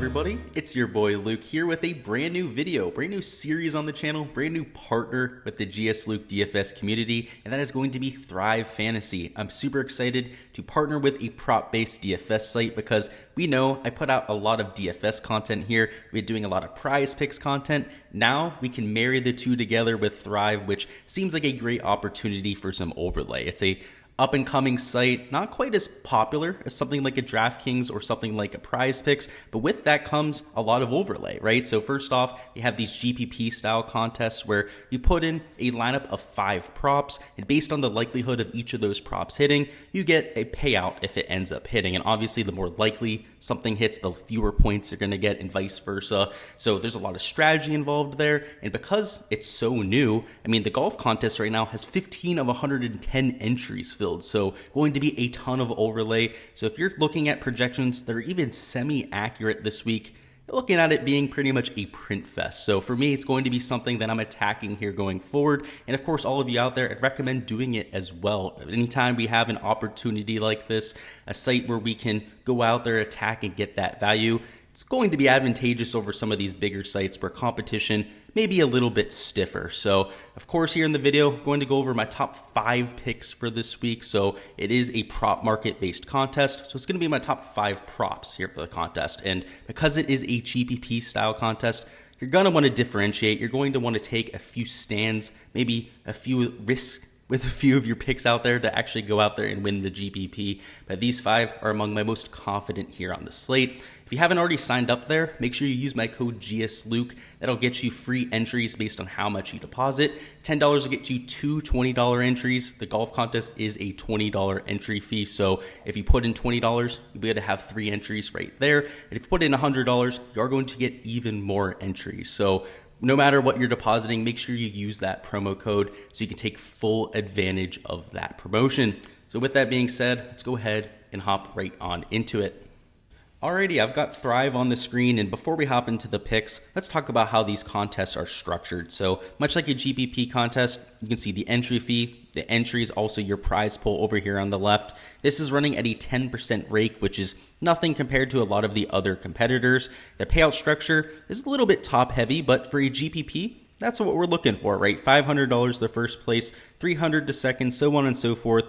everybody, it's your boy Luke here with a brand new video, brand new series on the channel, brand new partner with the Gsluke DFS community, and that is going to be Thrive Fantasy. I'm super excited to partner with a prop-based DFS site because we know I put out a lot of DFS content here. We're doing a lot of prize picks content. Now we can marry the two together with Thrive, which seems like a great opportunity for some overlay. It's a up-and-coming site, not quite as popular as something like a DraftKings or something like a Prize Picks, but with that comes a lot of overlay, right? So first off, you have these GPP style contests where you put in a lineup of 5 props, and based on the likelihood of each of those props hitting, you get a payout if it ends up hitting. And obviously, the more likely something hits, the fewer points you're going to get, and vice versa. So there's a lot of strategy involved there, and because it's so new, I mean, the golf contest right now has 15 of 110 entries filled. So going to be a ton of overlay. So if you're looking at projections that are even semi-accurate this week, you're looking at it being pretty much a print fest. So for me, it's going to be something that I'm attacking here going forward. And of course, all of you out there, I'd recommend doing it as well. Anytime we have an opportunity like this, a site where we can go out there, attack, and get that value, it's going to be advantageous over some of these bigger sites where competition may be a little bit stiffer. So of course, here in the video, I'm going to go over my top 5 picks for this week. So it is a prop market based contest. So it's going to be my top 5 props here for the contest. And because it is a GPP style contest, you're going to want to differentiate. You're going to want to take a few stands, maybe a few risks with a few of your picks out there to actually go out there and win the GPP. But these 5 are among my most confident here on the slate. If you haven't already signed up there, make sure you use my code Gsluke. That'll get you free entries based on how much you deposit. $10 will get you 2 $20 entries. The golf contest is a $20 entry fee. So if you put in $20, you'll be able to have 3 entries right there. And if you put in $100, you're going to get even more entries. So no matter what you're depositing, make sure you use that promo code so you can take full advantage of that promotion. So with that being said, let's go ahead and hop right on into it. Alrighty, I've got Thrive on the screen, and before we hop into the picks, let's talk about how these contests are structured. So much like a GPP contest, you can see the entry fee. The entry is also your prize pool over here on the left. This is running at a 10% rake, which is nothing compared to a lot of the other competitors. The payout structure is a little bit top heavy, but for a GPP, that's what we're looking for, right? $500 the first place, $300 to second, so on and so forth.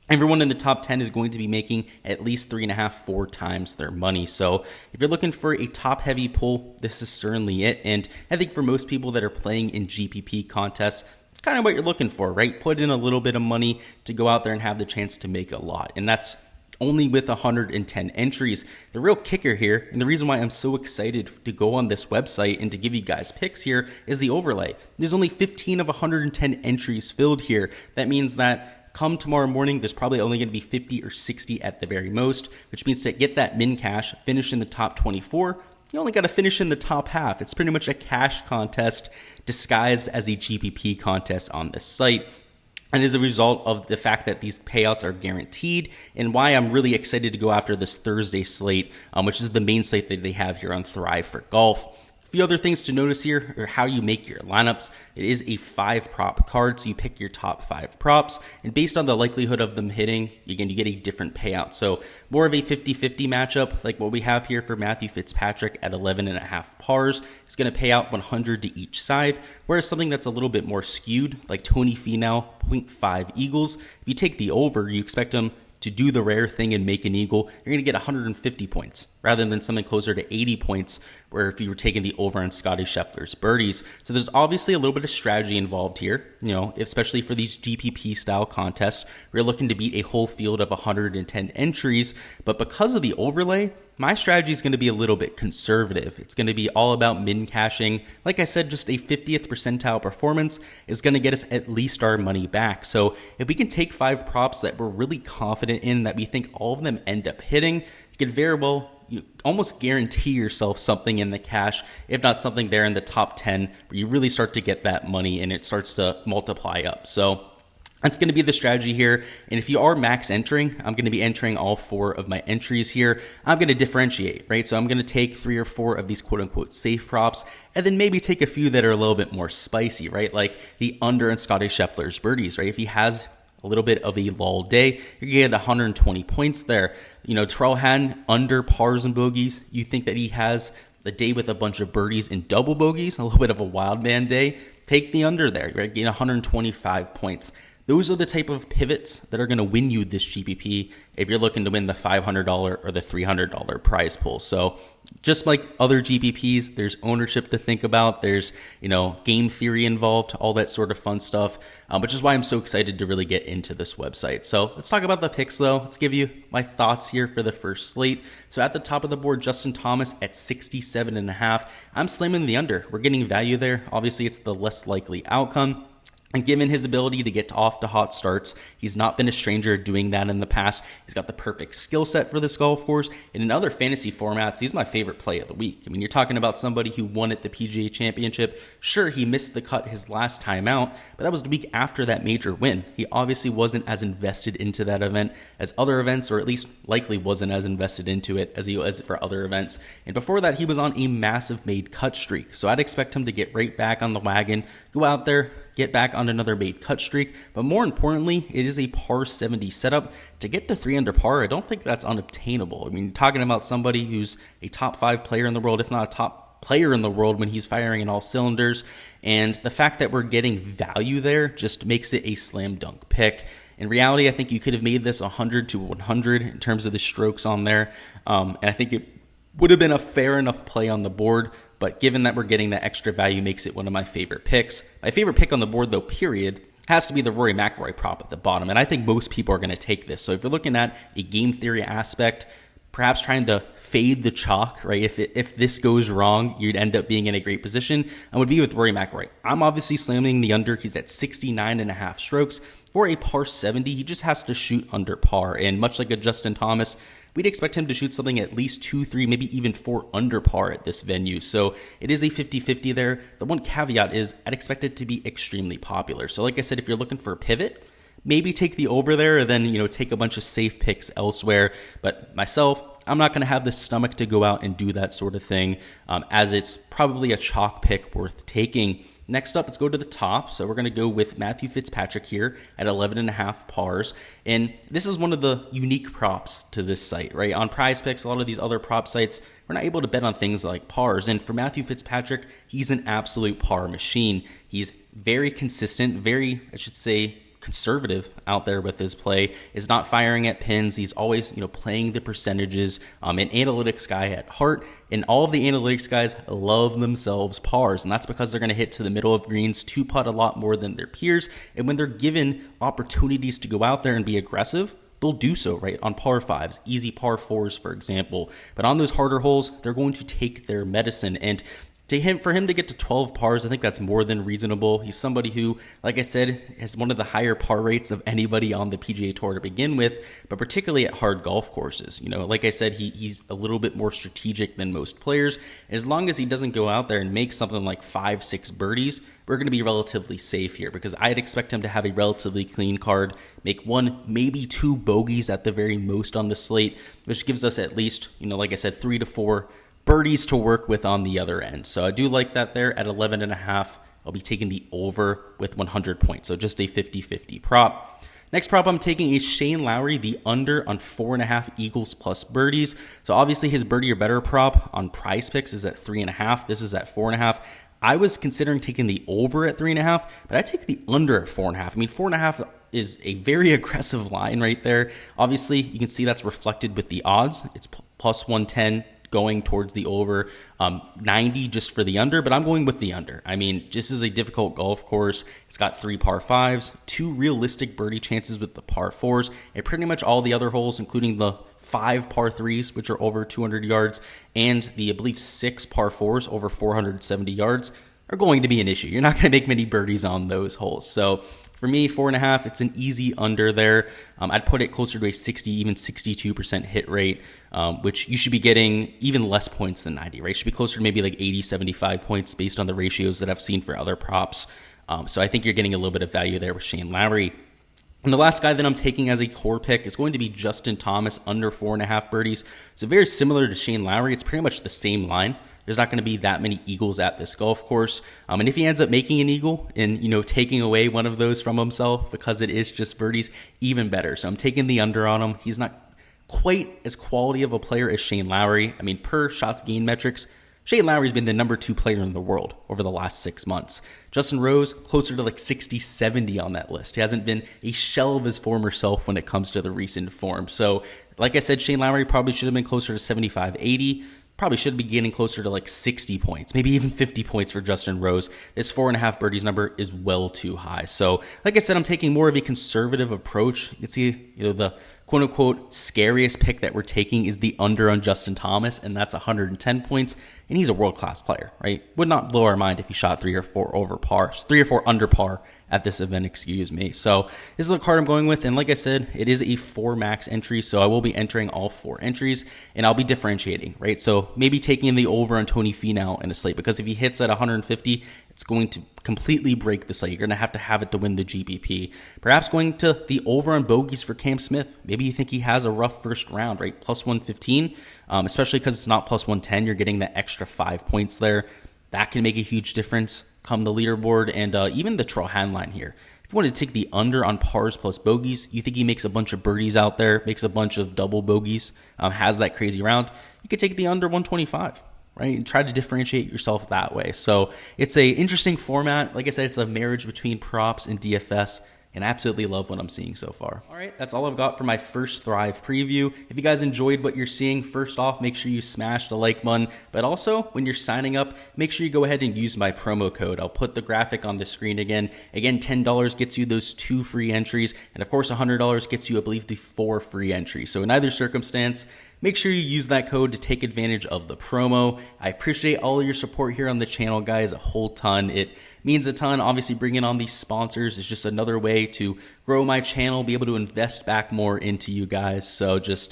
Everyone in the top 10 is going to be making at least 3.5, 4 times their money. So if you're looking for a top heavy pool, this is certainly it. And I think for most people that are playing in GPP contests, it's kind of what you're looking for, right? Put in a little bit of money to go out there and have the chance to make a lot. And that's only with 110 entries. The real kicker here, and the reason why I'm so excited to go on this website and to give you guys picks here, is the overlay. There's only 15 of 110 entries filled here. That means that come tomorrow morning, there's probably only going to be 50 or 60 at the very most, which means to get that min cash, finish in the top 24, you only got to finish in the top half. It's pretty much a cash contest disguised as a GPP contest on this site. And as a result of the fact that these payouts are guaranteed, and why I'm really excited to go after this Thursday slate, which is the main slate that they have here on Thrive for Golf. A few other things to notice here are how you make your lineups. It is a 5 prop card, so you pick your top 5 props, and based on the likelihood of them hitting, again, you get a different payout. So more of a 50-50 matchup, like what we have here for Matthew Fitzpatrick at 11.5 pars. It's going to pay out 100 to each side, whereas something that's a little bit more skewed, like Tony Finau, 0.5 eagles. If you take the over, you expect them to do the rare thing and make an eagle, you're going to get 150 points rather than something closer to 80 points where if you were taking the over on Scottie Scheffler's birdies. So there's obviously a little bit of strategy involved here, you know, especially for these GPP style contests. We're looking to beat a whole field of 110 entries, but because of the overlay, my strategy is going to be a little bit conservative. It's going to be all about min cashing. Like I said, just a 50th percentile performance is going to get us at least our money back. So if we can take 5 props that we're really confident in, that we think all of them end up hitting, you can very well almost guarantee yourself something in the cash, if not something there in the top 10, where you really start to get that money and it starts to multiply up. So that's going to be the strategy here. And if you are max entering, I'm going to be entering all 4 of my entries here. I'm going to differentiate, right? So I'm going to take 3 or 4 of these quote unquote safe props, and then maybe take a few that are a little bit more spicy, right? Like the under and Scottie Scheffler's birdies, right? If he has a little bit of a lull day, you're going to get 120 points there. Terrell Hatton under pars and bogeys. You think that he has a day with a bunch of birdies and double bogeys, a little bit of a wild man day. Take the under there, right? Gain 125 points. Those are the type of pivots that are going to win you this GPP if you're looking to win the $500 or the $300 prize pool. So just like other GPPs, there's ownership to think about. There's, game theory involved, all that sort of fun stuff, which is why I'm so excited to really get into this website. So let's talk about the picks though. Let's give you my thoughts here for the first slate. So at the top of the board, Justin Thomas at 67.5. I'm slamming the under. We're getting value there. Obviously, it's the less likely outcome. And given his ability to get off to hot starts, he's not been a stranger doing that in the past. He's got the perfect skill set for this golf course. And in other fantasy formats, he's my favorite play of the week. I mean, you're talking about somebody who won at the PGA Championship. Sure, he missed the cut his last time out, but that was the week after that major win. He obviously wasn't as invested into that event as other events, or at least likely wasn't as invested into it as he was for other events. And before that, he was on a massive made cut streak. So I'd expect him to get right back on the wagon, go out there, get back on another made cut streak, but more importantly, it is a par 70 setup. To get to 3 under par, I don't think that's unobtainable. I mean, talking about somebody who's a top 5 player in the world, if not a top player in the world when he's firing in all cylinders, and the fact that we're getting value there just makes it a slam dunk pick. In reality, I think you could have made this 100 to 100 in terms of the strokes on there, and I think it would have been a fair enough play on the board. But given that we're getting that extra value, makes it one of my favorite picks. My favorite pick on the board, though, period, has to be the Rory McIlroy prop at the bottom. And I think most people are going to take this. So if you're looking at a game theory aspect, perhaps trying to fade the chalk, right? If this goes wrong, you'd end up being in a great position. I would be with Rory McIlroy. I'm obviously slamming the under. He's at 69.5 strokes. For a par 70, he just has to shoot under par. And much like a Justin Thomas, we'd expect him to shoot something at least 2, 3, maybe even 4 under par at this venue. So it is a 50-50 there. The one caveat is I'd expect it to be extremely popular. So like I said, if you're looking for a pivot, maybe take the over there, or then, take a bunch of safe picks elsewhere. But myself, I'm not going to have the stomach to go out and do that sort of thing, as it's probably a chalk pick worth taking. Next up, let's go to the top. So we're going to go with Matthew Fitzpatrick here at 11.5 pars. And this is one of the unique props to this site, right? On Prize Picks, a lot of these other prop sites, we're not able to bet on things like pars. And for Matthew Fitzpatrick, he's an absolute par machine. He's very consistent, very, I should say, conservative out there with his play, is not firing at pins. He's always, playing the percentages. An analytics guy at heart, and all of the analytics guys love themselves pars, and that's because they're going to hit to the middle of greens, 2-putt a lot more than their peers, and when they're given opportunities to go out there and be aggressive, they'll do so, right? On par 5s, easy par 4s, for example. But on those harder holes, they're going to take their medicine, and for him to get to 12 pars, I think that's more than reasonable. He's somebody who, like I said, has one of the higher par rates of anybody on the PGA Tour to begin with, but particularly at hard golf courses. Like I said, he's a little bit more strategic than most players. As long as he doesn't go out there and make something like 5, 6 birdies, we're going to be relatively safe here, because I'd expect him to have a relatively clean card, make 1, maybe 2 bogeys at the very most on the slate, which gives us at least, like I said, 3 to 4 birdies to work with on the other end. So I do like that there at 11.5. I'll be taking the over with 100 points. So just a 50-50 prop. Next prop I'm taking is Shane Lowry, the under on 4.5 eagles plus birdies. So obviously his birdie or better prop on Prize Picks is at 3.5. This is at 4.5. I was considering taking the over at 3.5, but I take the under at 4.5. I mean, 4.5 is a very aggressive line right there. Obviously, you can see that's reflected with the odds. It's plus 110. Going towards the over, 90 just for the under, but I'm going with the under. I mean, this is a difficult golf course. It's got 3 par 5s, 2 realistic birdie chances with the par 4s, and pretty much all the other holes, including the 5 par 3s, which are over 200 yards, and the, I believe, 6 par 4s over 470 yards, are going to be an issue. You're not going to make many birdies on those holes. So for me, 4.5, it's an easy under there. I'd put it closer to a 60, even 62% hit rate, which you should be getting even less points than 90, right? Should be closer to maybe like 80, 75 points based on the ratios that I've seen for other props. So I think you're getting a little bit of value there with Shane Lowry. And the last guy that I'm taking as a core pick is going to be Justin Thomas, under 4.5 birdies. So very similar to Shane Lowry. It's pretty much the same line. there's not going to be that many eagles at this golf course. And if he ends up making an eagle and, taking away one of those from himself because it is just birdies, even better. So I'm taking the under on him. He's not quite as quality of a player as Shane Lowry. I mean, per shots gained metrics, Shane Lowry's been the number 2 player in the world over the last 6 months. Justin Rose, closer to like 60, 70 on that list. He hasn't been a shell of his former self when it comes to the recent form. So, like I said, Shane Lowry probably should have been closer to 75, 80. Probably should be getting closer to like 60 points, maybe even 50 points for Justin Rose. This 4.5 birdies number is well too high. So, like I said, I'm taking more of a conservative approach. You can see, the quote unquote scariest pick that we're taking is the under on Justin Thomas, and that's 110 points. And he's a world-class player, right? Would not blow our mind if he shot 3 or 4 over par, 3 or 4 under par at this event, excuse me. So this is the card I'm going with. And like I said, it is a 4 max entry. So I will be entering all 4 entries and I'll be differentiating, right? So maybe taking the over on Tony Finau in a slate, because if he hits at 150, it's going to completely break the slate. You're going to have it to win the GPP. Perhaps going to the over on bogeys for Cam Smith. Maybe you think he has a rough first round, right? Plus 115, especially because it's not plus 110. You're getting the extra 5 points there. That can make a huge difference come the leaderboard and even the Trohan line here. If you want to take the under on pars plus bogeys, you think he makes a bunch of birdies out there, makes a bunch of double bogeys, has that crazy round, you could take the under 125. Right, and try to differentiate yourself that way. So it's a interesting format. Like I said, it's a marriage between props and DFS, and I absolutely love what I'm seeing so far. All right, that's all I've got for my first Thrive preview. If you guys enjoyed what you're seeing, first off, make sure you smash the like button, but also when you're signing up, make sure you go ahead and use my promo code. I'll put the graphic on the screen again. Again, $10 gets you those 2 free entries, and of course, $100 gets you, I believe, the 4 free entries. So in either circumstance, make sure you use that code to take advantage of the promo. I appreciate all of your support here on the channel, guys, a whole ton. It means a ton. Obviously, bringing on these sponsors is just another way to grow my channel, be able to invest back more into you guys. So just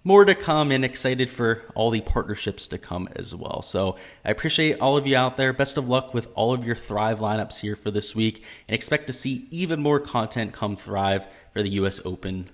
more to come, and excited for all the partnerships to come as well. So I appreciate all of you out there. Best of luck with all of your Thrive lineups here for this week, and expect to see even more content come Thrive for the US Open.